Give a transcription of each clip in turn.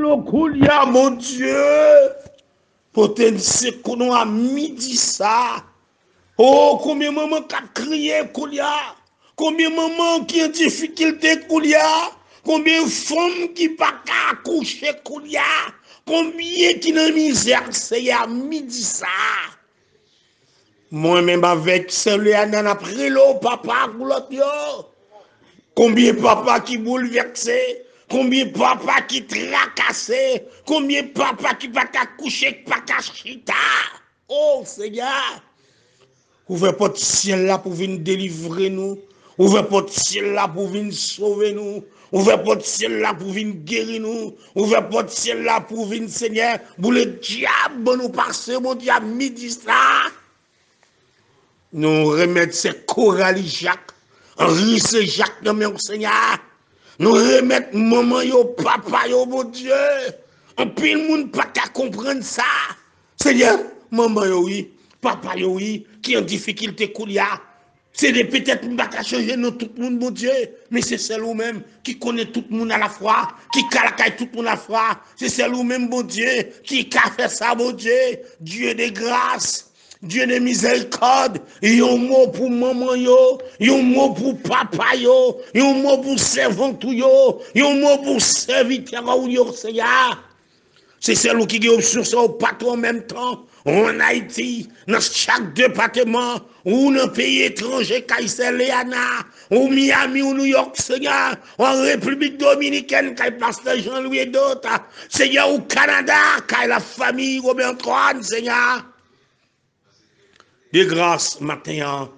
Koulia, mon Dieu, potence qu'on a midi ça. Oh, combien de mamans qui a crié, Koulia? Combien de mamans qui ont difficulté, Koulia? Combien de femmes qui pas qu'à accoucher, Koulia? Combien qui dans misère, c'est à midi ça? Moi-même avec Saint-Léanan après l'eau, papa, combien de papa qui bouleversé? Combien de papa qui tracassé? Combien de papa qui pas qu'à coucher, pas qu'à chita? Oh, Seigneur! Ouvrez porte ciel là pour venir délivrer nous. Ouvrez porte ciel là pour venir sauver nous. Ouvrez porte ciel là pour venir guérir nous. Ouvrez porte ciel là pour venir, Seigneur, pour le diable nous passer, mon diable, midi ça. Nous remettre ces Coralie Jacques, Henri Jacques, mon Seigneur. Nous remettre maman yo, papa yo, mon Dieu. En pile monde pas qu'à comprendre ça. Seigneur, maman yo oui, papa yo oui, qui en difficulté Koulia. C'est peut-être nous pas changer nous tout le monde, mon Dieu, mais c'est celle ou même qui connaît tout le monde à la fois, qui calacaille tout le monde à la fois. C'est celle ou même, mon Dieu, qui a fait ça, mon Dieu. Dieu de grâce. Dieu de miséricorde, yon mot pour maman yo, yon mot pour papa yo, yon mot pour servant yo, yon mot pour serviteur yo, Seigneur. C'est celle qui a option sur le patron en même temps. En Haïti, dans chaque département, ou dans un pays étranger, Léana, ou Miami, ou New York, Seigneur, en République Dominicaine, Pasteur Jean-Louis et d'autres, Seigneur, au Canada, la famille Robert Antoine, Seigneur. De grâce matin,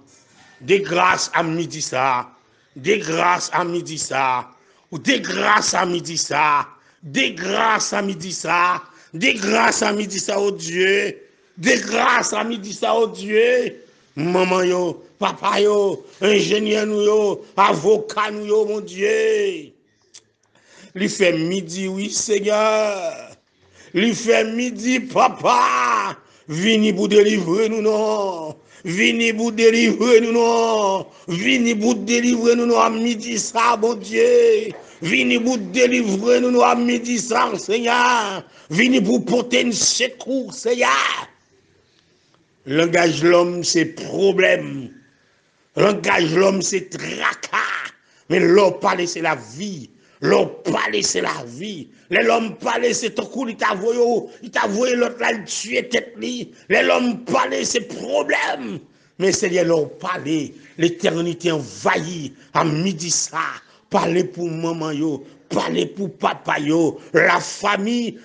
de grâce à midi ça, de grâce à midi ça, ou de grâce à midi ça, de grâce à midi ça, de grâce à midi ça, oh Dieu, de grâce à midi ça, oh Dieu. Maman yo, papa yo, ingénieur nous yo, avocat nous yo, mon Dieu. Lui fait midi, oui Seigneur. Lui fait midi, papa. Vini pour délivrer nous non. Vini pour délivrer nous non. Vini pour délivrer nous non à midi ça, mon Dieu. Vini pour délivrer nous non à midi ça, Seigneur. Vini pour porter un secours, Seigneur. Langage l'homme, c'est problème. Langage l'homme, c'est tracas. Mais l'homme parle, c'est la vie. L'homme parle, c'est la vie. L'homme parle, c'est ton coup, il t'a voué l'autre là, il tué tête li. L'homme parle, c'est problème. Mais c'est l'homme parle, l'éternité envahie à midi ça. Parlez pour maman yo, parlez pour papa yo, la famille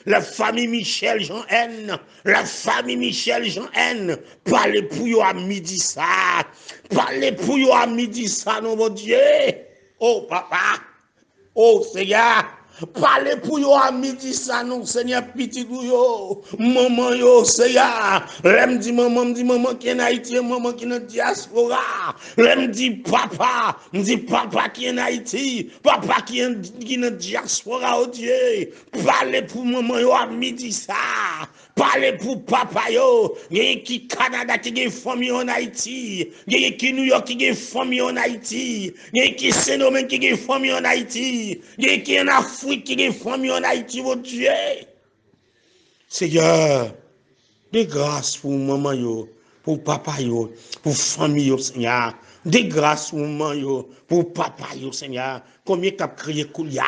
Michel Jean N, la famille Michel Jean N, parlez pour yo à midi ça. Parlez pour yo à midi ça, non mon Dieu. Oh papa. Oh Seigneur, parlez pour yo à midi ça, non Seigneur, petit yo, maman yo, Seigneur, l'aime dit maman qui est en Haïti, maman qui est en diaspora, l'aime dit papa qui est en Haïti, papa qui est en diaspora, oh Dieu, parlez pour maman yo à midi ça, parlez pour papa yo, qui Canada qui est famille en Haïti, qui New York qui est famille en Haïti, qui Saint-Domingue qui est famille en Haïti, qui en Afrique qui est famille en Haïti, mon Dieu. Seigneur, de grâce pour maman yo, pour papa yo, pour famille yo, Seigneur. De grâce pour maman yo, pour papa yo, Seigneur. Combien qu'a crié Koulia?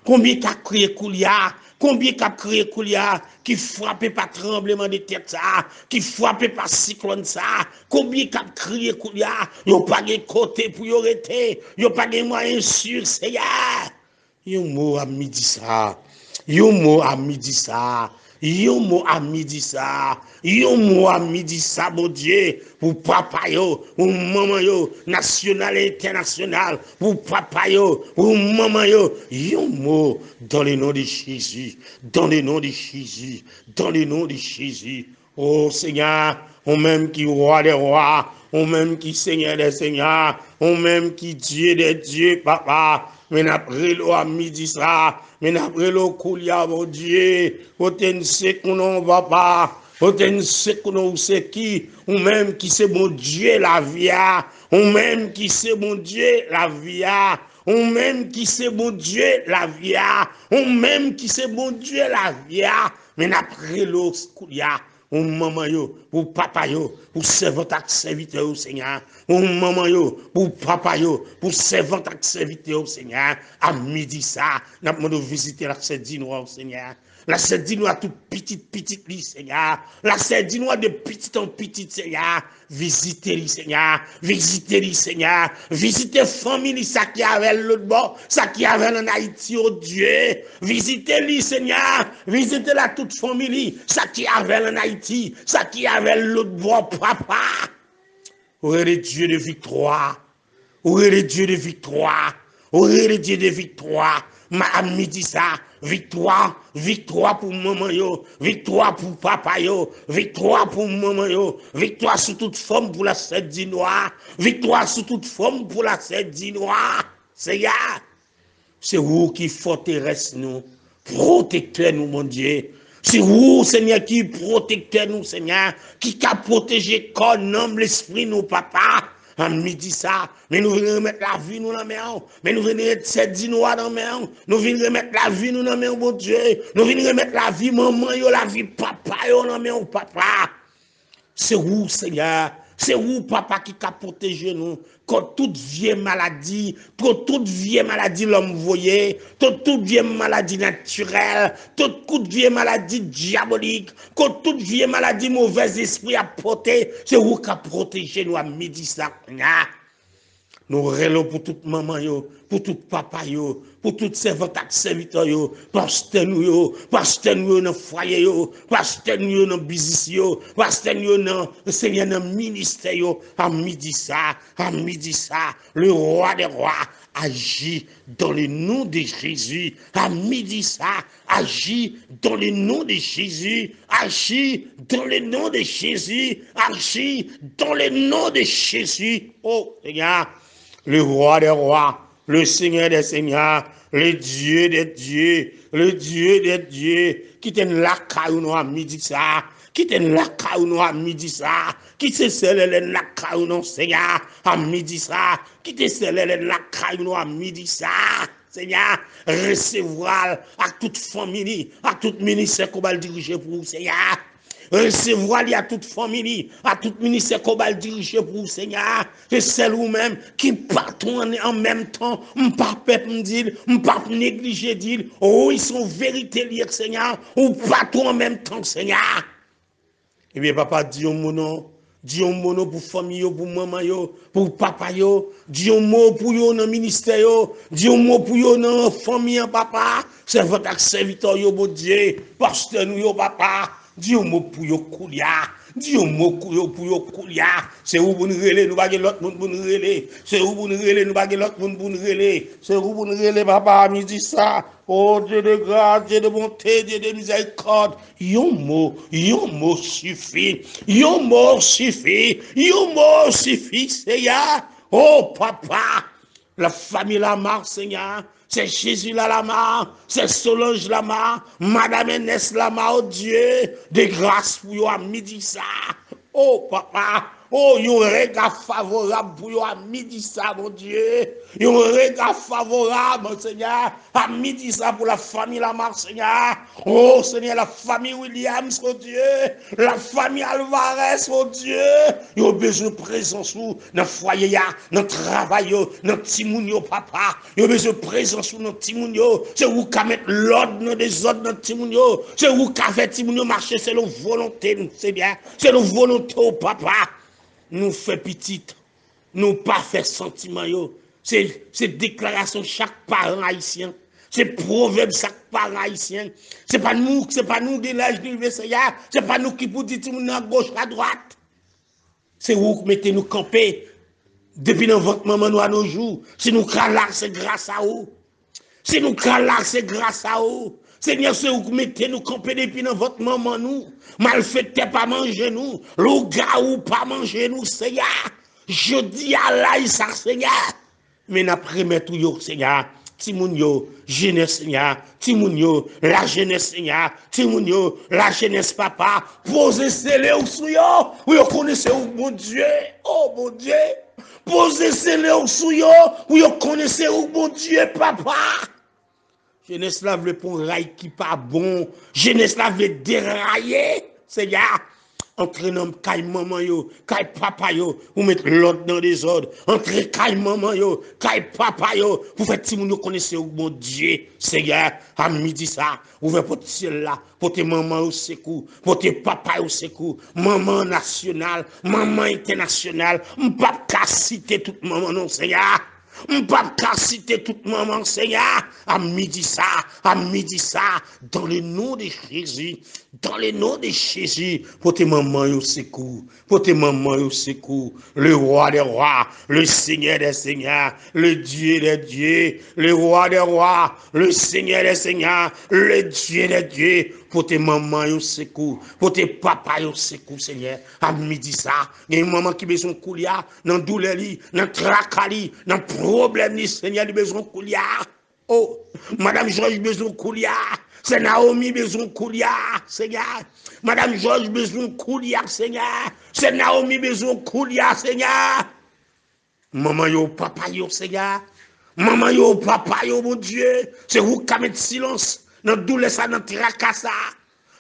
Combien qu'a crié Koulia? Combien qu'a crié Koulia qui frappait par tremblement de terre ça, qui frappait par cyclone ça? Combien qu'a crié Koulia? Yo pas de côté pour yo rester, yo pas de moyen sûr, Seigneur. Yo mot à midi ça. Yo mot à midi ça. Yo mot à midi ça. Yo mot à midi ça, mon Dieu. Pour papa yo, pour maman yo, national et international. Pour papa yo, pour maman yo. Yo mot dans le nom de Jésus. Dans le nom de Jésus. Dans le nom de Jésus. Oh Seigneur, on même qui roi des rois. On même qui Seigneur des seigneurs. On même qui Dieu des dieux, papa. Mais après l'eau à midi ça, mais après l'eau Koulia, mon Dieu, on sait qu'on va pas, on sait qu'on sait qui, ou même qui c'est mon Dieu la vie, ou même qui c'est mon Dieu la vie, On même qui c'est bon Dieu la vie, on même qui c'est bon Dieu la vie, mais après l'eau, on maman yo, pour papa yo, pour servant ak serviteur au Seigneur, on maman yo, pour papa yo, pour servant ak serviteur au Seigneur, à midi ça, n'a demandé visiter la sède noire au Seigneur. La sède noire toute petite li Seigneur. La sède noire de petite en petite Seigneur. Visitez-les Seigneur, visitez-les Seigneur, visitez famille ça qui avait l'autre bord, ça qui avait en Haïti oh Dieu. Visitez-les Seigneur, visitez la toute famille ça qui avait en Haïti, ça qui avait l'autre bord papa. Ô Dieu de victoire. Ô Dieu de victoire. Ô Dieu de victoire. Ma midi ça, victoire, victoire pour maman yo, victoire pour papa yo, victoire pour maman yo, victoire sur toute forme pour la sède noire, victoire sur toute forme pour la sède noire. Seigneur, c'est vous qui forteresse nous, protecteur nous mon Dieu. C'est vous, Seigneur, qui protecteur nous, Seigneur, qui a protégé corps, âme, l'esprit nous, papa. À midi ça, mais nous venons remettre la vie nous dans la main, mais nous venons remettre cette noire dans la main, nous venons remettre la vie nous dans la main, mon Dieu, nous venons remettre la vie maman, yo, la vie papa, yo, dans la main, papa. C'est vous, Seigneur, c'est vous, papa, qui a protégé nous, contre toute vieille maladie, contre toute vieille maladie l'homme voyait, contre toute vieille maladie naturelle, toute vieille maladie diabolique, contre toute vieille maladie mauvais esprit à porter, c'est vous qui a protégé nous à midi ça. Nous relons pour toute maman yo, pour tout papa yo, pour toute servante ak serviteur yo, pasteur nous dans foyer yo, pasteur nous dans business yo, pasteur nous dans Seigneur dans ministère yo, à midi ça, le roi des rois agit dans le nom de Jésus, à midi ça, agit dans le nom de Jésus, agit dans le nom de Jésus, agit dans le nom de Jésus. Oh Seigneur, le roi des rois, le Seigneur des seigneurs, le Dieu des dieux, le Dieu des dieux, qui t'en la caillou à midi ça, qui t'en la caillou à midi ça, qui te scelle la caillou Seigneur à midi ça, qui te scelle la caillou à midi ça. Seigneur, recevoir à toute famille, à tout ministère qu'on va diriger pour vous, Seigneur. Recevoir à toute famille, à tout ministère qu'on va diriger pour vous, Seigneur. C'est celle ou même qui partons en même temps, pas me dire, pas négliger dire, oh, ils sont vérité liés, Seigneur, ou partons en même temps, Seigneur. Eh bien, papa, dis mon nom. Dis un mot pour famille, pour maman, pour papa, dis un mot pour yo dans le ministère, dis un mot pour yo dans la famille, papa. C'est votre serviteur, mon Dieu, pasteur, nous, papa. Dis un mot pour yo koulia. Dis un mot pour yo koulia. C'est où vous nous relez, nous baguez l'autre monde pour nous relais. C'est où vous nous relez, nous baguez l'autre monde pour nous relais. C'est où vous nous relez, papa, midi ça. Oh Dieu de grâce, Dieu de bonté, Dieu de miséricorde. Yon mot suffit. Yon mot suffit, Seigneur. Oh papa, la famille Lamar, Seigneur. C'est Jésus Lamar, c'est Solange Lamar, Madame Ernest Lamar, oh Dieu, de grâce pour vous à midi ça. Oh papa, oh, yon regard favorable pour vous à midi ça, mon Dieu. Yon regard favorable, mon Seigneur, à midi ça pour la famille Lamar, Seigneur. Oh Seigneur, la famille Williams, mon Dieu, la famille Alvarez, mon Dieu. Yon besoin de présence dans le foyer, dans le travail, dans le timounio, papa. Yon besoin de présence dans le timounio. C'est vous qui mettez l'ordre dans des ordres dans le timounio. C'est vous qui faites timounio marcher, c'est la volonté, c'est bien. C'est la volonté, oh, papa. Nous fait petite, nous pas fait sentiment yo. C'est déclaration chaque parent haïtien. C'est proverbe chaque parent haïtien. C'est pas nous de l'âge du Seigneur. C'est pas nous qui vous dites à gauche à droite. C'est vous qui mettez nous camper depuis dans votre maman nous à nos jours. Si nous là, c'est grâce à vous. Si nous là, c'est grâce à vous. Seigneur, c'est vous qui mettez nous camper depuis dans votre maman nous. Mal fait pas manger nous. Le gars ou pas manger nous, Seigneur. Je dis à l'aïe ça, Seigneur. Mais n'après tout, Seigneur. Timoun yo, jeunesse Seigneur, Timoun yo, la jeunesse Seigneur, Timoun yo, la jeunesse papa, posez scellé ou sou yo, ou yo connaissez ou mon Dieu, oh mon Dieu, posez scellé ou sou yo, ou yo connaissez ou mon Dieu papa. Jeunesse la veut pour rail qui pas bon, jeunesse la veut dérailler, Seigneur. Entre dans kay maman yo, kay papa yo, ou mettre l'autre dans des ordres. Entre kay maman yo, kay papa yo, pour faire ti moun yo connaissez mon Dieu, Seigneur, à midi ça, ouvrez porte ciel là, pour tes maman au secours, pour tes papa au secours, maman nationale, maman internationale, m'pas ka citer toute maman non Seigneur. M'pas ka citer toute maman Seigneur, à midi ça, dans le nom de Jésus. Dans le nom de Jésus, pour tes mamans au secours, pour tes mamans au secours, le roi des rois, le Seigneur des seigneurs, le Dieu des dieux, le roi des rois, le Seigneur des seigneurs, le Dieu des dieux, pour tes mamans au secours, pour tes papas au secours, Seigneur. À midi ça, il y a une maman qui a besoin de couliard, dans douleur, dans tracali, dans problème, Seigneur, il a besoin de couliard. Oh, Madame Georges, besoin de couliard. C'est Naomi besoin de couliard, Seigneur. Madame Georges besoin de couliard, Seigneur. C'est Naomi besoin de couliard, Seigneur. Maman yo, papa yo, Seigneur. Maman yo, papa yo, mon Dieu. C'est vous qui mettez silence dans douleur ça, dans tracassa.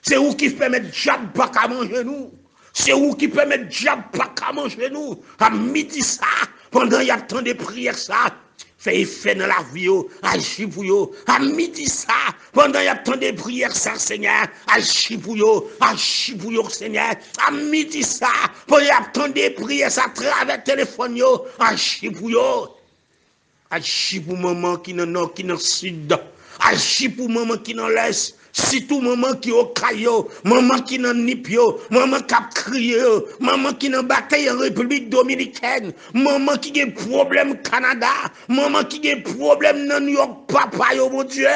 C'est vous qui permet diable pas qu'à manger nous. C'est vous qui permet diable pas qu'à manger nous. À midi ça, pendant y a tant de prières ça. Fait effet dans la vie, agis pour yo. À midi ça, pendant y a tant de prières ça, Seigneur, agis pour yo, Seigneur. À midi ça, pendant y a tant de prières ça, à travers téléphone yo, agis pour yo. Agis pour maman qui dans nord, qui dans sud. Agis pour maman qui dans l'est. Si tout maman qui au caillou, maman qui dans nipio, maman qui a crié, maman qui dans bataille en République Dominicaine, maman qui a problème Canada, maman qui a problème dans New York, papa yo mon Dieu.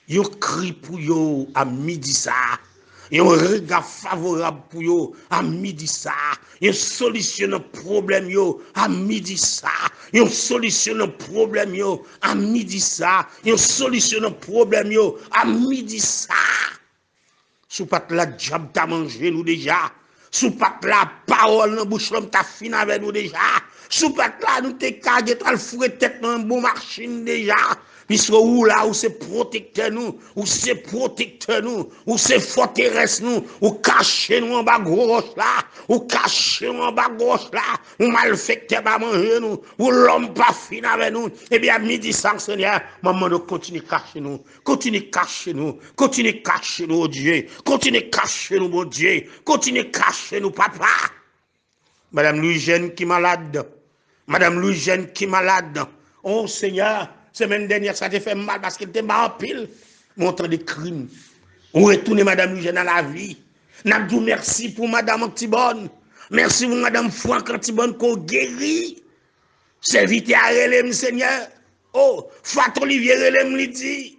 Yo crie pour yo à midi ça. Un regard favorable pour yo à midi ça. Une solution au problème yo à midi ça. Une solution au problème yo à midi ça. Une solution au problème yo à midi ça. Sous pat la diable t'a mangé nous déjà. Sous pat la parole dans bouche l'homme t'a fini avec nous déjà. Sous pat la nous t'es cagé t'as le fouet tête dans bon machine déjà. Puisque où là où c'est protecteur nous, où c'est protecteur nous, où c'est forteresse nous, où cacher nous en bas gauche là, où cacher nous en bas gauche là, où malfecteur pas manger nous, où l'homme pas fin avec nous, et bien midi ça Seigneur, maman nous continue cacher nous, continue cacher nous, continue cacher nous oh Dieu, continue cacher nous mon Dieu, continue cacher nous papa. Madame Louis-Jeanne qui malade, Madame Louis-Jeanne qui malade, oh Seigneur. Semaine dernière, ça te fait mal parce qu'elle était mal en pile. Montant de crimes. On retourne Madame Louis-Jeanne à la vie. N'abdou merci pour Madame Antibonne. Merci pour Madame Franck Antibonne qu'on guérit. Servite à relève, Seigneur. Oh, Fat Olivier relève, lui dit.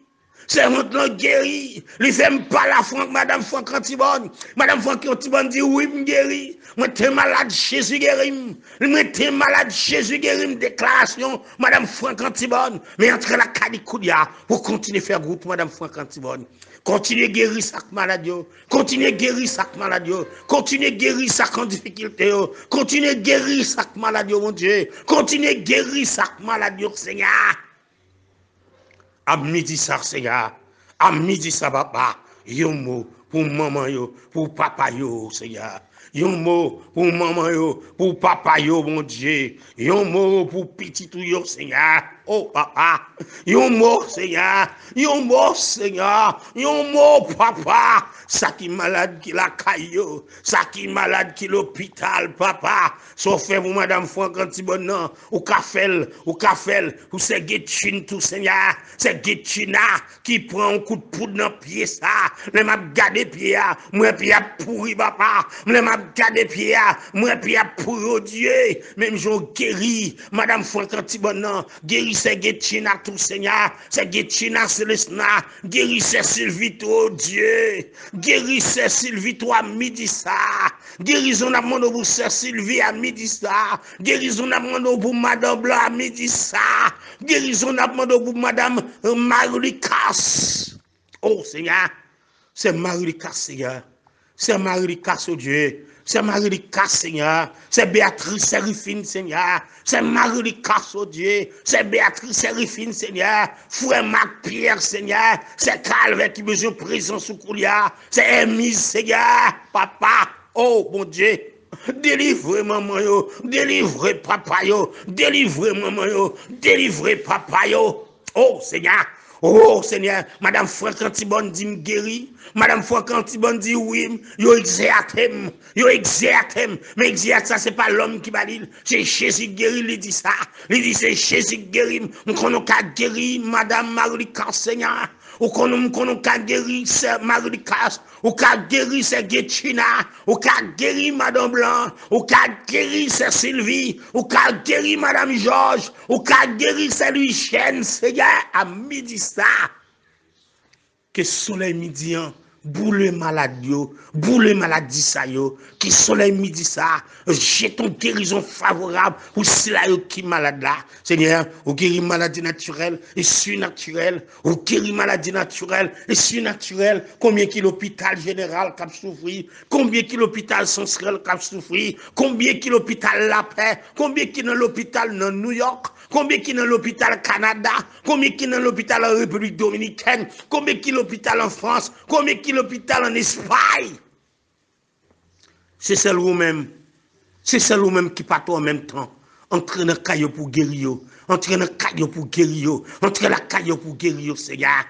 C'est maintenant guéri. Lui fait pas la Franck, Madame Franck Antibonne. Madame Franck Antibonne dit oui, me guéri. Moi, t'es malade, Jésus guérim. Moi, t'es malade, Jésus guérim. Déclaration, Madame Franck Antibonne. Mais entre la Kadikoudia, pour continuer à faire groupe, Madame Franck Antibonne. Continuez à guérir sa maladie. Continuez à guérir sa maladie. Continuez à guérir sa difficulté. Continuez à guérir sa maladie, mon Dieu. Continuez à guérir sa maladie, Seigneur. À midi ça, Seigneur. À midi ça, papa. Yon mot pour maman yo, pour papa yo, Seigneur. Yon mot pour maman yo, pour papa yo, mon Dieu. Yon mot pour petit tout yo, Seigneur. Oh papa. Yon mot, Seigneur. Yon mot, Seigneur. Yon mot, papa. Ça qui malade qui la caillou. Ça qui malade qui l'hôpital, papa. Sauf fait vous, Madame Franck Antibonne, ou kafel, ou c'est Getchin tout, Seigneur. C'est Getchina qui prend un coup de poudre dans pied ça. Le m'a gardé pied, moi pied pourri, papa. Le m'a gardé pied, moi pied pour Dieu, même j'en guéri, madame Franck Antibon, guéri c'est Getchina tout Seigneur, c'est Getchina Célestina, guéri c'est Sylvie tout Dieu, guéri c'est Sylvie tout à midi ça, guérison à mon pour c'est Sylvie à midi ça, guérison à mon pour madame Blanc à midi ça, guérison à mon pour madame Marie-Casse. Oh Seigneur, c'est Marie-Casse Seigneur. C'est Marie-Casse, oh Dieu. C'est Marie-Casse, Seigneur. C'est Béatrice Sérifine, Seigneur. C'est Marie-Casse, oh Dieu. C'est Béatrice Sérifine, Seigneur. Frère Marc-Pierre, Seigneur. C'est Calvin qui besoin de présence sous Koulia. C'est Émise, Seigneur. Papa. Oh, mon Dieu. Délivrez maman yo. Délivrez papa yo. Délivrez maman yo. Délivrez papa yo. Oh, Seigneur. Oh Seigneur, Madame Franck Antibon dit me guéri. Madame Franck Antibon dit oui, yo exertem, mais exert ça c'est pas l'homme qui va dire, c'est Jésus guéri, il dit ça. Il dit c'est Jésus guéri, on connaît qu'à guéri Madame Marie-Casse Seigneur. Ou qu'on a guéri c'est Marie-Casse, ou qu'a guéri c'est Getchina, ou qu'a guéri Madame Blanc, ou qu'a guéri c'est Sylvie, ou qu'a guéri Madame Georges, ou qu'a guéri c'est Louis Chen, Seigneur, à midi ça. Que soleil midi, boule maladie ça yo, que soleil midi ça, j'ai ton guérison favorable pour cela qui malade là. Seigneur, ou guéri maladie naturelle et surnaturelle, ou guéri maladie naturelle et surnaturelle. Combien qui l'hôpital général qui a souffert, combien qui l'hôpital central qui a souffert, combien qui l'hôpital La Paix, combien qui dans l'hôpital dans New York, combien qui dans l'hôpital Canada, combien qui dans l'hôpital en République Dominicaine, combien qui l'hôpital en France, combien qui l'hôpital en Espagne. C'est celle vous-même. C'est celle vous-même qui part en même temps. Entre dans le caillou pour guérir. Entre dans le caillou pour guérir. Entre dans la caillou pour guérir, Seigneur.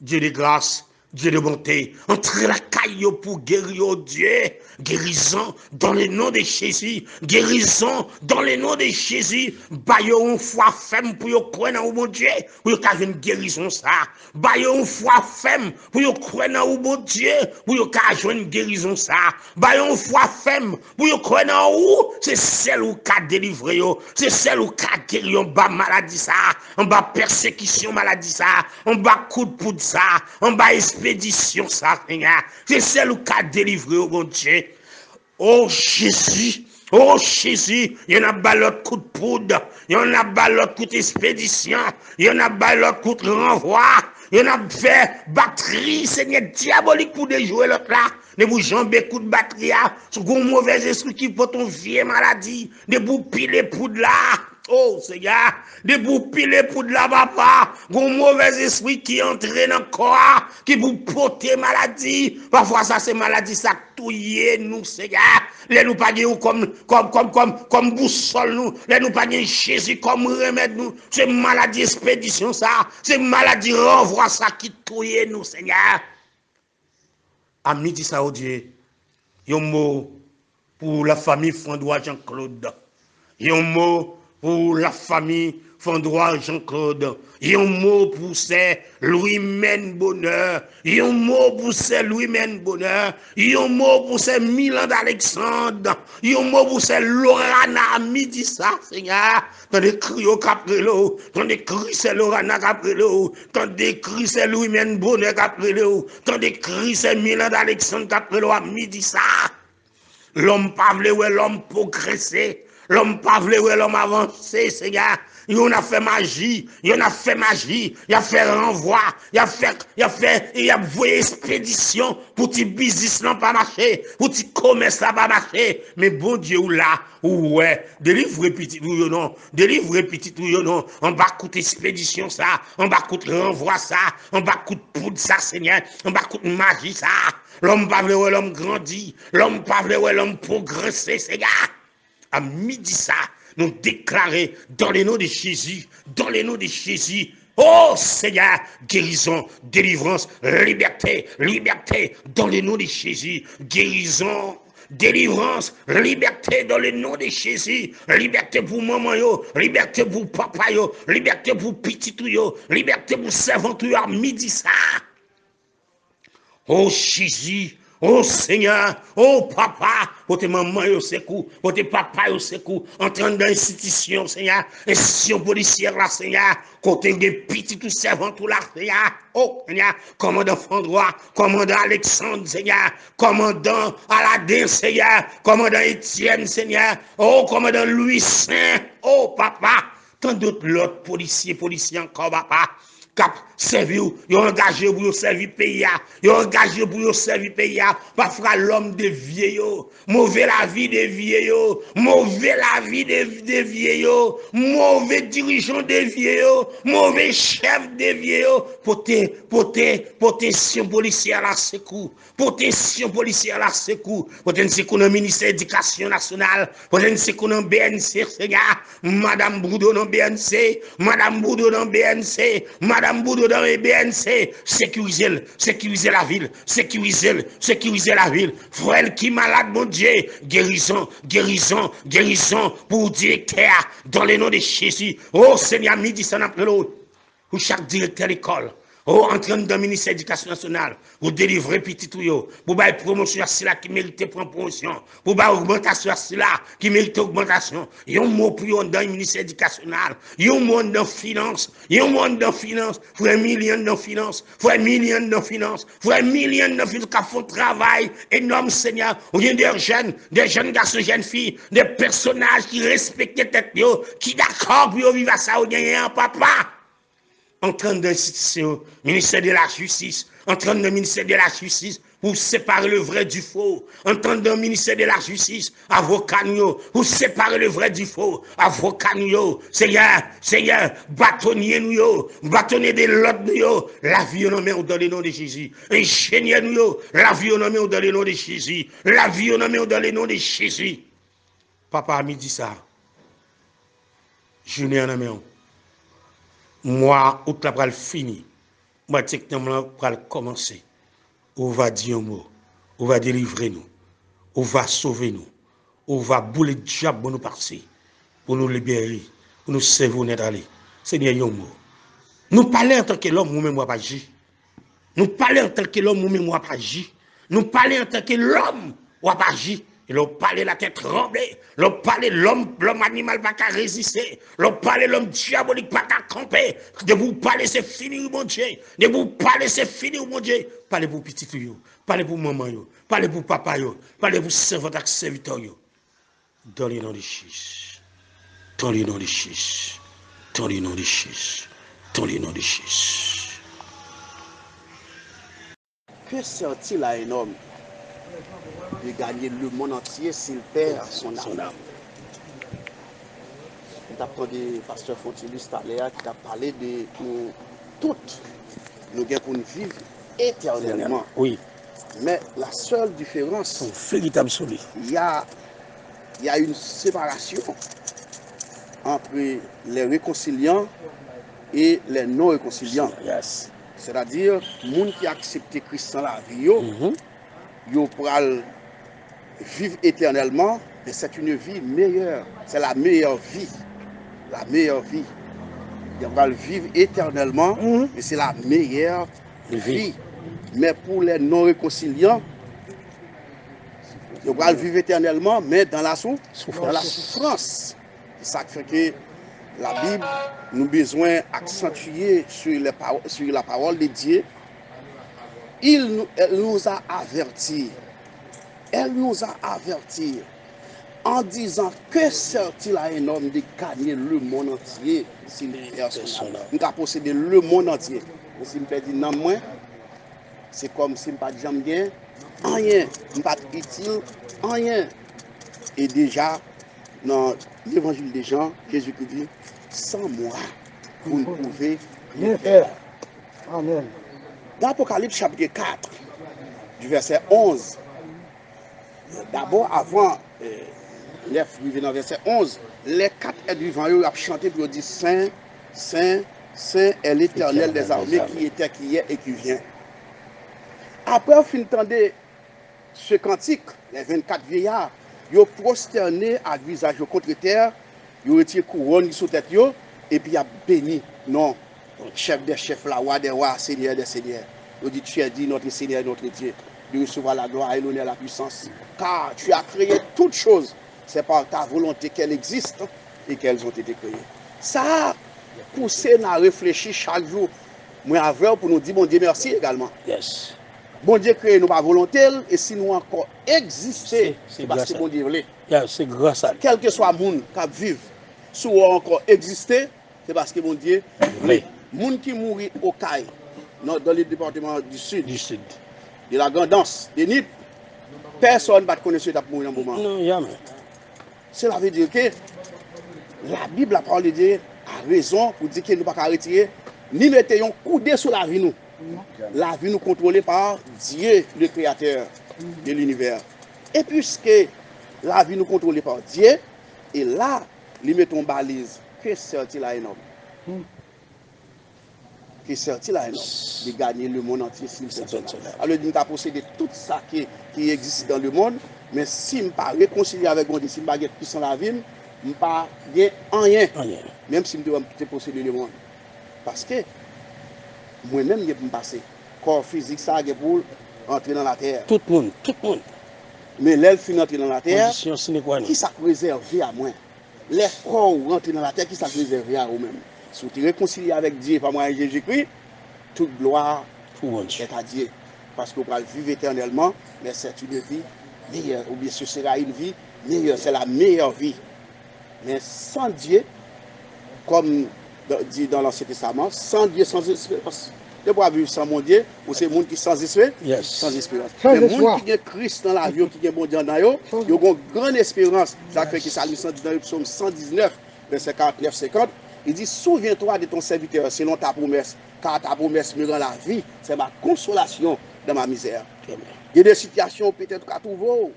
Dieu de grâce. Dieu de bonté, entre la caillou pour guérir, oh Dieu, guérison dans le nom de Jésus, guérison dans le nom de Jésus, baillons une foi ferme pour y croire dans mon Dieu, pour y avoir une guérison ça, baillons une foi ferme pour y croire dans mon Dieu, pour y avoir une guérison ça, baillons une foi ferme pour y croire dans où, c'est celle où qu'a délivré, c'est celle où qu'a guéri, on bas maladie ça, on bas persécution maladie ça, on bas coup de poudre ça, on bas expédition ça, Seigneur. C'est celle qui a délivré au bon Dieu. Oh Jésus, il y en a pas l'autre coup de poudre, il y en a pas l'autre coup d'expédition, il y en a pas l'autre coup de renvoi, il y en a fait batterie, Seigneur, diabolique pour déjouer l'autre là. Ne vous jambez coup de batterie, ce un mauvais esprit qui peut ton vieille maladie, ne vous piler poudre là. Oh Seigneur, de vous piler pour de la papa, un mauvais esprit qui entre dans le corps, qui vous porte maladie. Parfois ça c'est maladie, ça touille nous Seigneur. Les nous pas comme boussole nous, les nous pas Jésus comme remède nous. C'est maladie expédition ça, c'est maladie renvoi ça qui touille nous Seigneur. À midi ça oh Dieu, un mot pour la famille Fondroit Jean-Claude. Un mot pour la famille Fondroit Jean-Claude. Il y a un mot pour c'est Louis-Men Bonheur. Il y a un mot pour c'est Louis-Men Bonheur. Il y a un mot pour c'est Milan d'Alexandre. Il y a un mot pour c'est Lorana midi ça, Seigneur. Quand des cris au Caprelo, quand des cris c'est Lorana Caprelo, quand des cris c'est Louis-Men Bonheur Caprelo, quand des cris c'est Milan d'Alexandre Caprelo à midi ça. L'homme pas voulu l'homme progresser. L'homme pas voulu l'homme avancer, Seigneur. Il a fait magie, il a fait magie, il a fait renvoi, il a voué expédition pour ti business non pas marcher, pour ti commerce pas marcher. Mais bon Dieu ou là, ouais, délivre petit ou non, délivre petit ou non, on va coûter expédition ça, on va coûter renvoi ça, on va coûter poudre ça, Seigneur, on va coûter magie ça. L'homme pas voulu l'homme grandit, l'homme pas voulu l'homme progresser, Seigneur. À midi ça, nous déclarer dans le nom de Jésus, dans le nom de Jésus, oh Seigneur, guérison, délivrance, liberté, liberté, dans le nom de Jésus, guérison, délivrance, liberté dans le nom de Jésus, liberté pour maman yo, liberté pour papa yo, liberté pour petit yo, liberté pour servant yo à midi ça. Oh Jésus, Oh Seigneur, oh papa, pour tes mamans au secours, pour tes papas au secours, entrant dans l'institution, Seigneur, institution policière là, Seigneur, côté des petits tout servant tout là, Seigneur. Oh Seigneur, commandant Fandroit, commandant Alexandre, Seigneur, commandant Aladin, Seigneur, commandant Étienne, Seigneur, oh commandant Louis Saint, oh papa, tant d'autres l'autre policiers encore, papa. Cap servi ou yo engagé pour yo servir pays yo engagé pour yo servir pays pas fera l'homme de vieillot mauvais la vie de vieillot mauvais la vie de vieillot mauvais dirigeant de vieillot mauvais chef de vieillot protection policière la secours protection policière la secours protection secours dans ministère éducation nationale protection secours dans BNC Seigneur madame Boudou dans BNC madame Boudou dans BNC madame Boudou dans les BNC, sécuriser la ville, sécuriser la ville. Frère qui malade, mon Dieu, guérison pour directeur dans le nom de Jésus. Oh Seigneur, midi, ça n'a plus l'autre. Pour chaque directeur de l'école. Oh, entraîne dans le ministère de l'Éducation nationale, pour délivrer petit tout yo, pour faire promotion à cela qui mérite promotion, pour faire augmentation à cela qui mérite augmentation. Il y a un mot pour dans le ministère de l'Éducation nationale, il y a un monde dans finance, frère million dans finance, frère million dans finance, qui font travail énorme, Seigneur. Il y a des jeunes garçons, jeunes filles, des personnages qui respectent tête yo, qui d'accord pour vivre à ça, ou bien un papa. Entrant dans l'institution, ministère de la justice, entrant dans le ministère de la justice pour séparer le vrai du faux, entrant dans le ministère de la justice, avocat pour séparer le vrai du faux, avocat Seigneur, bâtonnier bâtonnier de l'autre la vie on met dans le nom de Jésus, ingénieur la vie on met dans le nom de Jésus, la vie on met dans le nom de Jésus. Papa m'a dit ça, je n'ai en amen. Moi, où tu as fini, moi, techniquement, pour commencer. On va dire un mot, on va délivrer nous, on va sauver nous, on va bouler le diable pour nous passer, pour nous libérer, pour nous servir, nous aller. Seigneur, un mot. Nous parlons en tant que l'homme, nous-mêmes, pas agir. Nous parlons en tant que l'homme, nous-mêmes, pas agir. Nous parlons en tant que l'homme, pas agir. Et l'on parle la tête tremblée. L'on parle l'homme animal pas qu'à résister. L'on parle l'homme diabolique pas qu'à camper. De vous parler, c'est fini, mon Dieu. De vous parler, c'est fini, mon Dieu. Parlez pour petit yo. Parlez pour maman yo. Parlez pour papa yo. Parlez pour servant et serviteur yo. Dans le nom de Jésus. Dans le nom de Jésus. Dans le nom de Jésus. Dans le nom de Jésus. Que sert-il à un homme de gagner le monde entier s'il perd son âme? On a entendu pasteur Fontilus Taléa qui a parlé de nous toutes, nous gagnons pour nous vivre éternellement. Oui. Mais la seule différence, véritable solide. Il y a une séparation entre les réconciliants et les non réconciliants. Yes. C'est-à-dire, les gens qui acceptent Christ dans la vie, ils pourront vivre éternellement, et c'est une vie meilleure. C'est la meilleure vie. La meilleure vie. Ils pourront vivre éternellement, et c'est la meilleure vie. Mais pour les non-réconciliants, ils pourront vivre éternellement, mais dans la souffrance. C'est ça qui fait que la Bible nous a besoin d'accentuer sur la parole de Dieu. Elle nous a avertis. Elle nous a avertis en disant que sert-il à un homme de gagner le monde entier s'il perd son âme. Nous avons possédé le monde entier. Mais si je perds non moins, c'est comme si je n'ai pas de jambe bien, rien, je n'ai pas utile, rien. Et déjà, dans l'évangile des Jean, Jésus-Christ dit, sans moi, vous ne pouvez rien faire. Amen. Dans l'Apocalypse chapitre 4, du verset 11, d'abord avant 9, dans le verset 11, les 4 êtres vivants ont chanté pour dire Saint, Saint, Saint est l'Éternel des armées qui était, qui est et qui vient. Après, on finit d'entendre ce cantique, les 24 vieillards, ils ont prosterné à visage contre terre, ils ont retiré couronne sous tête, et puis ils ont béni. Non, chef des chefs, la roi des rois, seigneur des seigneurs. Ils ont dit, tu es dit notre Seigneur, notre Dieu. de recevoir la gloire et l'honneur, la puissance. Car tu as créé toutes choses. C'est par ta volonté qu'elles existent et qu'elles ont été créées. Ça, pousser à réfléchir chaque jour. Moi, avec pour nous dire, bon Dieu, merci également. Yes. Bon Dieu crée nous par volonté, et si nous encore exister, c'est parce que bon Dieu voulait. Yeah, c'est grâce à lui. Quel que soit le monde qui vit, si on encore exister, c'est parce que bon Dieu voulait. Les gens qui mourent au CAI, dans le département du Sud, de la Grandance, de Nip, personne ne va connaître ce qui mourir dans le moment. Non, jamais. Cela veut dire que la Bible, la parole de Dieu, a raison pour dire que nous ne pouvons pas retirer, ni mettre un coup de sur la vie nous. La vie nous contrôlée par Dieu, le créateur de l'univers. Et puisque la vie nous contrôlée par Dieu, et là, nous mettons balise. Que sert-il à un homme? Que sert-il à un homme de gagner le monde entier s'il fait cela? Alors, il a possédé tout ça qui existe dans le monde, mais si je ne pas réconcilier avec Dieu, si je ne pas être puissant dans la vie, je ne pas gagner rien, même si je dois posséder le monde. Parce que moi-même, je peux passer. Corps physique, ça, pour entrer dans la terre. Tout le monde, tout le monde. Mais l'elfe finit entrer dans la terre, qui ça réservé à moi? Les corps rentrent dans la terre, qui ça réservé à vous-même? Si vous êtes réconcilié avec Dieu par moi et Jésus-Christ, toute gloire est à Dieu. Parce que vous allez vivre éternellement, mais c'est une vie meilleure. Ou bien ce sera une vie meilleure. C'est la meilleure vie. Mais sans Dieu, comme dit dans l'Ancien Testament, sans Dieu, sans espérance. De pouvoir vivre sans mon Dieu, ou c'est le monde qui sans espérance, sans espérance. Le monde qui a Christ dans la vie, qui a bon Dieu dans la vie, il y a une grande espérance. Jacques fait qui s'allume dans le psaume 119, verset 49-50. Il dit, souviens-toi de ton serviteur selon ta promesse, car ta promesse me rend la vie. C'est ma consolation dans ma misère. Il y a des situations peut-être qu'à trouver.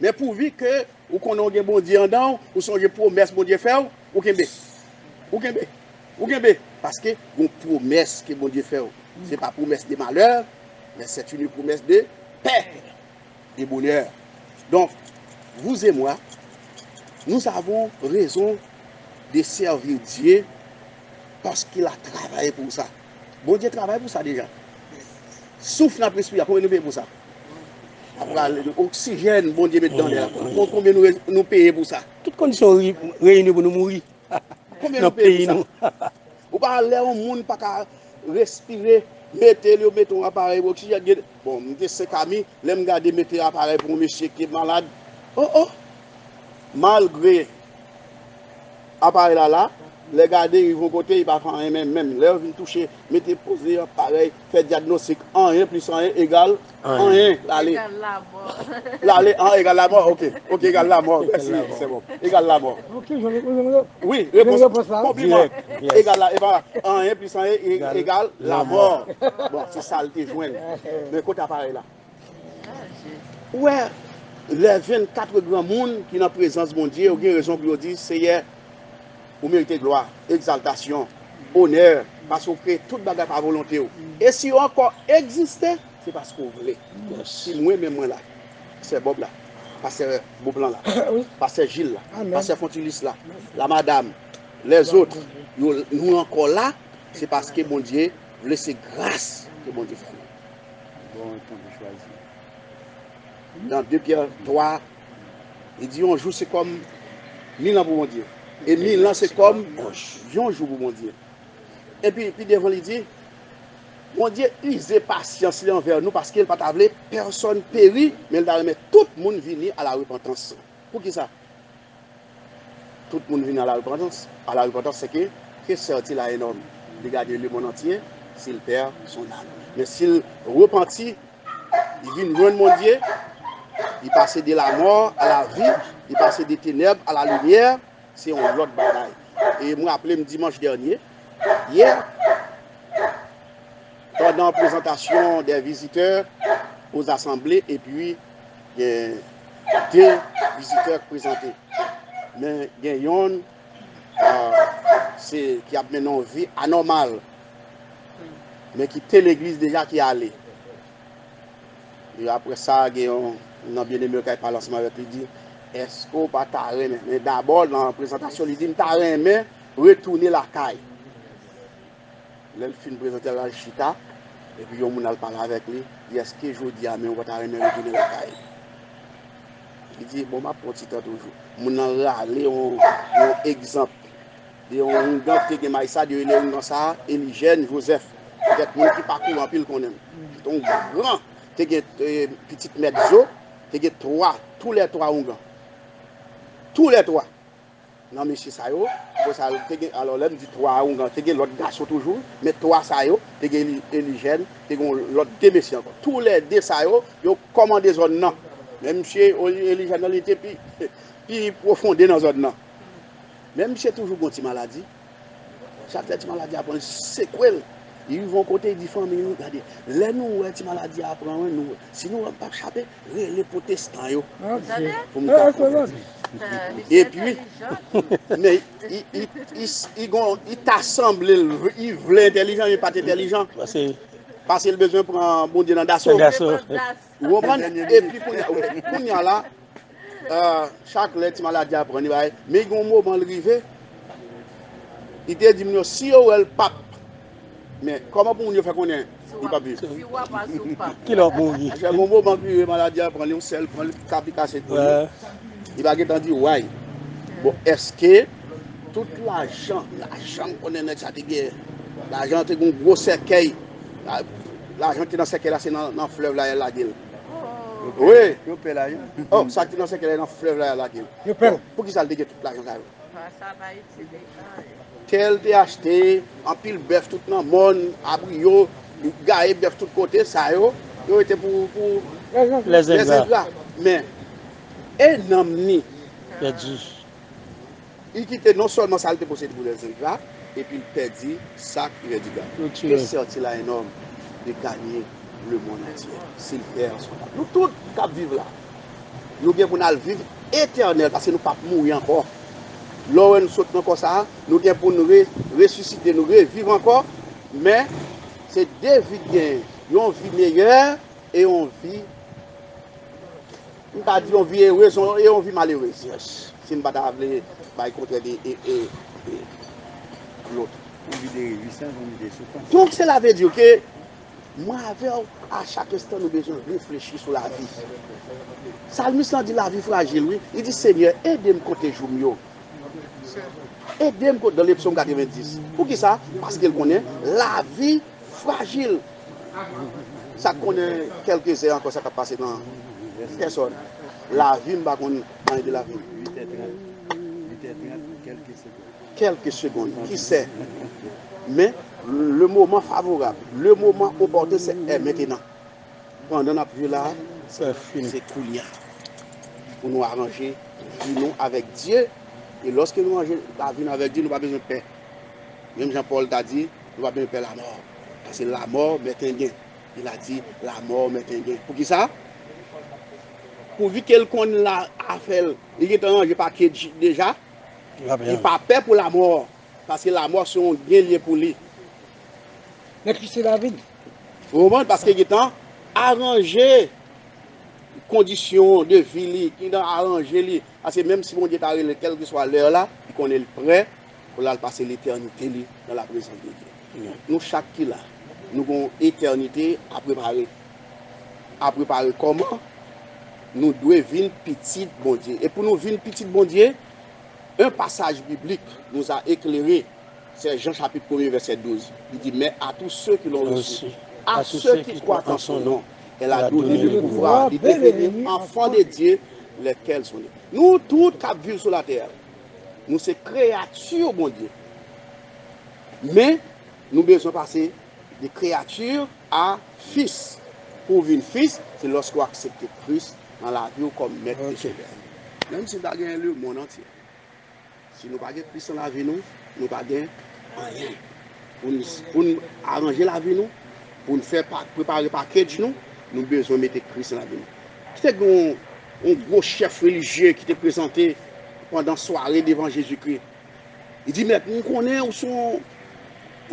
Mais pourvu que vous connaissez bon Dieu en dedans, vous songez promesse bon Dieu faire, ou qu'un ou bien, parce que une promesse que mon Dieu fait, ce n'est pas une promesse de malheur, mais c'est une promesse de paix, de bonheur. Donc, vous et moi, nous avons raison de servir Dieu parce qu'il a travaillé pour ça. Bon Dieu travaille pour ça déjà. Souffle dans l'esprit, combien nous payons pour ça? L'oxygène, bon Dieu met dans l'air. Combien nous payons pour ça? Toutes conditions réunies pour nous mourir. Combien nous payons pour ça? Ou pas aller au monde, pas respirer, mettre un appareil pour oxygène. Bon, je sais qu'ami, je regarde mettre un appareil pour un monsieur qui est malade. Oh, malgré l'appareil là, les garder, ils vont côté, ils vont faire un même. Là, ils vont toucher, mettez, poser l'appareil, faire diagnostic, 1 plus 1 égale 1. L'aller. L'aller, 1 égale la mort. Ok, égale la mort. Merci, c'est bon. Égale la mort. Oui, réponse. Compliment. Égale la, et voilà. 1 plus 1 égale la mort. Bon, c'est ça le joint. Mais côté appareil là. Ouais, les 24 grands mondes qui sont en présence de mon Dieu, ont raison pour dire, Seigneur, vous méritez gloire, exaltation, honneur, parce que vous créez toute bagarre par volonté. Et si vous encore existez, c'est parce que vous voulez. Si moi-même là, c'est Bob là, pasteur Beaublanc là, pasteur Gilles là, pasteur Fontilis là, la madame, les autres, nous encore là, c'est parce que mon Dieu voulait ces grâces que mon Dieu fait. Bon, on choisir. Dans 2 Pierre 3, il dit un jour c'est comme 1000 ans pour mon Dieu. Et 1000 ans c'est comme un jour pour mon Dieu. Et puis devant il dit, mon Dieu usez patience envers nous parce qu'il n'a pas voulu personne périt, mais il a remis tout le monde venir à la repentance. Pour qui ça? Tout le monde vient à la repentance. À la repentance, c'est que sert-il à un homme de garder le monde entier s'il perd son âme? Mais s'il repentit, il vient loin de mon Dieu, il passe de la mort à la vie, il passe des ténèbres à la lumière, c'est un autre bagaille. Et moi, rappelé dimanche dernier, hier, pendant la présentation des visiteurs aux assemblées, et puis il y a 2 visiteurs présentés. Mais il y a un qui a mené une vie anormale, mais qui était l'église déjà qui est allé. Et après ça, il y a un bien-aimé qui parle ensemble avec lui, dit, est-ce qu'on pas t'arrêter? Mais d'abord, dans la présentation, il dit, t'arrêter, retourner la caille. Là, il finit de présenter la chita, Et puis, on a parlé avec lui. Il dit, est-ce que je dis à moi, on va retourner la caille? Il dit, bon, ma petite toujours. On a râlé un exemple. De un gars qui a maïsa, de ça, Eligène, Joseph. Peut-être monde qui parcourt en pile qu'on aime. C'est un grand. Tu as petite mezzo, tu as trois, tous les trois ont gars. Tous les trois. Non, monsieur Sayo, alors là, dit trois ont gars. Tu as l'autre garçon toujours, mais trois Sayo, tu as Eligène, tu as l'autre deux messieurs encore. Tous les deux Sayo, ils ont commandé zone non. Même monsieur Eligène, il était plus profondé dans zone non. Même si c'est toujours une petite maladie, chaque petite maladie apprend c'est quoi. Ils vont côté des familles, regardez, là nous, une petite maladie apprend, nous, sinon on ne va pas échapper, les protestants. Et puis, mais ils t'assemblent, ils veulent intelligent, ils ne pas intelligent. Parce qu'ils ont besoin de prendre un bon Dieu dans l'assaut. Vous comprenez? Et puis, pour nous là, chaque lettre maladie apprend, mais il y a un moment arrivé, il te dit, si vous êtes le pape, mais comment pour nous faire qu'on est pas plus? Qui l'a mouru? J'ai un moment arrivé, maladie apprend, il sel, prend le capi cassé pour lui. Il va dire, ouais. Bon, est-ce que tout l'argent qu'on est dans cette guerre, l'argent est un gros cercueil, l'argent qui est dans ce cercueil là, c'est dans le fleuve là, la gueule. Oui. Oh, ça qui est dans ce cercueil là, dans le fleuve là, la gueule. Pour qui ça le dégueule tout l'argent là? Tel te acheté, en pile bœuf tout dans le monde, abrio, gaé bœuf tout côté, ça yo était pour Les ingrat. Mais, un homme ni, il quitte non seulement ça, il était possédé pour les ingrats, et puis il perdit ça, il a dit, que sorti là un homme de gagner le monde entier, s'il perd son âme. Nous tous qui vivons là, nous bien pour nous vivre éternel, parce que nous ne pouvons pas mourir encore. Là, nous sautons comme ça, nous sommes pour nous ressusciter, nous revivre encore, mais c'est deux vies, une vie meilleure et une vie, on dit une vie heureuse et une vie malheureuse. Si nous ne pouvons pas appeler contre l'autre. Donc, cela veut dire que moi, à chaque instant, nous avons besoin de réfléchir sur la vie. Salmiste dit la vie fragile, oui. Il dit, Seigneur, aidez-moi côté jour. Aidez-moi dans les psaumes 90. Pour qui ça? Parce qu'il connaît la vie fragile. Ça connaît quelques heures encore, ça va passer dans personne. La vie, on va de la vie. Quelques secondes. Qui sait? Mais le moment favorable, le moment opportun, c'est maintenant. Pendant la vie là, c'est coulia. Pour nous arranger, nous avec Dieu. Et lorsque nous mangeons la vie avec Dieu, nous n'avons pas besoin de paix. Même Jean-Paul t'a dit, nous n'avons pas besoin de paix la mort. Parce que la mort met un gain. Il a dit, la mort met un gain. Pour qui ça? Pour vu quelqu'un l'a fait, il est arrangé par déjà, il n'a pas peur pour la mort. Parce que la mort, c'est un gain lié pour lui. Mais qui c'est la vie? Parce qu'il est arrangé conditions de vie, il a arrangé. Parce que même si mon Dieu t'arrive, quelle que soit l'heure là, il connaît le prêt pour aller passer l'éternité dans la présence de Dieu. Nous, chaque qui là, nous avons une éternité à préparer. À préparer comment? Nous devons vivre petit bon Dieu. Et pour nous vivre petit bon Dieu, un passage biblique nous a éclairé. C'est Jean chapitre 1, verset 12. Il dit, mais à tous ceux qui l'ont reçu, à ceux qui croient en son nom, elle a donné le pouvoir de devenir enfants de Dieu, lesquels sont nés. Nous, tous qui vivons sur la terre, nous sommes créatures, mon Dieu. Mais, nous devons passer de créatures à fils. Pour vivre fils, c'est lorsqu'on accepte Christ dans la vie comme maître et sauveur. Même si nous avons le monde entier. Si nous n'avons pas Christ dans la vie, nous n'avons pas rien. Pour nous arranger la vie, nous, pour nous faire préparer le package, nous avons besoin de mettre Christ dans la vie. C'est un gros chef religieux qui était présenté pendant la soirée devant Jésus-Christ. Il dit, mais nous connaissons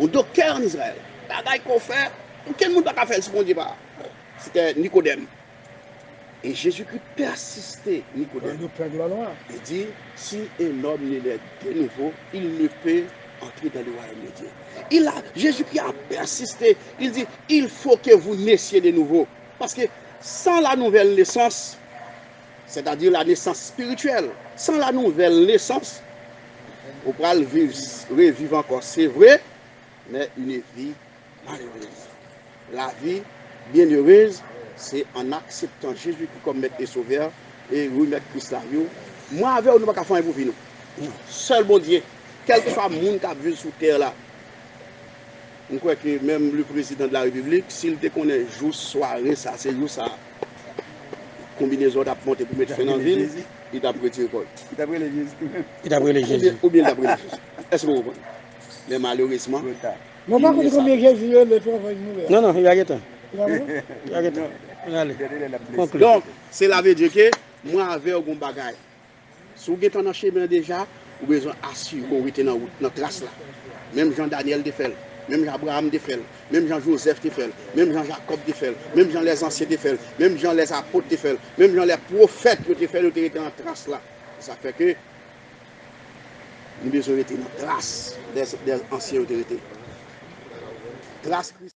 un docteur en Israël. Bagaille qu'on fait, quel monde va faire ce qu'on dit pas? C'était Nicodème. Et Jésus-Christ persistait, Nicodème. Il dit, si un homme n'est de nouveau, il ne peut entrer dans le royaume de Dieu. Jésus-Christ a persisté. Il dit, il faut que vous naissiez de nouveau. Parce que sans la nouvelle naissance, c'est-à-dire la naissance spirituelle, sans la nouvelle naissance, on pourra revivre encore, c'est vrai, mais une vie malheureuse. La vie bienheureuse, c'est en acceptant Jésus-Christ comme maître et sauveur et remettre Christ à vous. Moi, avec nous, ne pouvons pas faire pour nous. Seul bon Dieu, quel que soit le monde qui a vu sur terre là, je crois que même le président de la République, s'il te connaît jour, soirée, ça, c'est jour, ça, combinaison d'ap monter pour mettre fin dans la ville, il t'a retiré quoi. Il t'a pris les Jésus. Il t'a pris les Jésus. Ou bien il t'a pris les Jésus. Est-ce que vous comprenez? Mais malheureusement, Non, pas combien Jésus le travail nous. Non, il y a quelqu'un. Il y a quelqu'un. Allez. Conclue. donc, cela veut dire que moi, avec un bagage, si vous êtes dans le chemin déjà, vous avez besoin d'assurer que vous êtes dans la classe là. Même Jean-Daniel de fait, même Jean-Abraham de fait, même Jean-Joseph de fait, même Jean-Jacob de fait, même Jean les anciens de fait, même Jean les apôtres de fait, même Jean les prophètes de fait, ils étaient dans la trace là. Ça fait que nous devons être dans la trace des anciens autorités. Trace